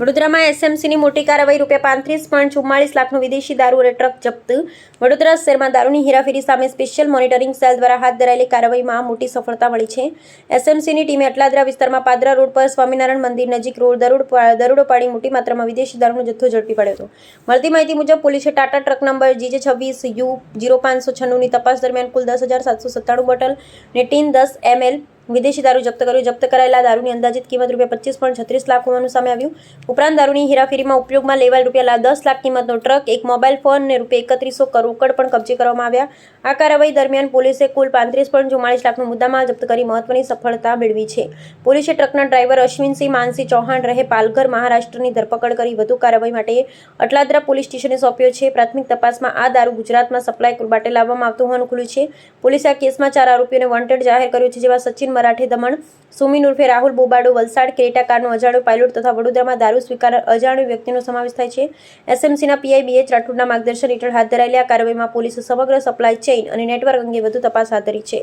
વડોદરામાં એસએમસીની મોટી કાર્યવાહી ₹35.44 લાખનો વિદેશી દારૂ અને ટ્રક જપ્ત. વડોદરા શહેરમાં દારૂની હેરાફેરી સામે સ્પેશિયલ મોનિટરિંગ સેલ દ્વારા હાથ ધરાયેલી કાર્યવાહીમાં મોટી સફળતા મળી છે. એસએમસીની ટીમે અટલાદરા વિસ્તારમાં પાદરા રોડ પર સ્વામિનારાયણ મંદિર નજીક દરોડો પાડી મોટી માત્રામાં વિદેશી દારૂનો જથ્થો ઝડપી પાડ્યો હતો. મળતી માહિતી મુજબ પોલીસે ટાટા ટ્રક નંબર GJ26U0596ની તપાસ દરમિયાન કુલ 10,797 બોટલ અને ટીન 10 ml વિદેશી દારૂ જપ્ત કર્યો. જપ્ત કરાયેલા દારૂની અંદાજિત કિંમત ₹25.36 લાખ હોવાનું સામે આવ્યું. ઉપરાંત દારૂની હેરાફેરીમાં ઉપયોગમાં લેવાયેલ ₹10 લાખ કિંમતનો ટ્રક, એક મોબાઈલ ફોન અને ₹3100 રોકડ પણ કબજે કરવામાં આવ્યા. આ કાર્યવાહી દરમિયાન પોલીસે કુલ ₹35.44 લાખનો મુદ્દામાલ જપ્ત કરી મહત્વની સફળતા મેળવી છે. પોલીસે ટ્રકના ડ્રાઈવર અશ્વિનસિંહ માનસિંહ ચૌહાણ રહે પાલઘર, મહારાષ્ટ્રની ધરપકડ કરી વધુ કાર્યવાહી માટે અટલાદરા પોલીસ સ્ટેશને સોંપ્યો છે. પ્રાથમિક તપાસમાં આ દારૂ ગુજરાતમાં સપ્લાય માટે લાવવામાં આવતો હોવાનું ખુલ્યું છે. પોલીસે આ કેસમાં 4 આરોપીઓને વોન્ટેડ જાહેર કર્યો છે, જેમાં સચિન મરાઠે દમણ, સુમીન ઉર્ફે રાહુલ બોબાડો વલસાડ, ક્રેટા કારનો અજાણ્યો પાયલોટ તથા વડોદરામાં દારૂ સ્વીકારનાર અજાણ્યો વ્યક્તિનો સમાવેશ થાય છે. એસએમસીના પીઆઈ BH રાઠોડના માર્ગદર્શન હેઠળ હાથ ધરાયેલી આ કાર્યવાહીમાં પોલીસે સમગ્ર સપ્લાય ચેઇન અને નેટવર્ક અંગે વધુ તપાસ હાથ ધરી છે.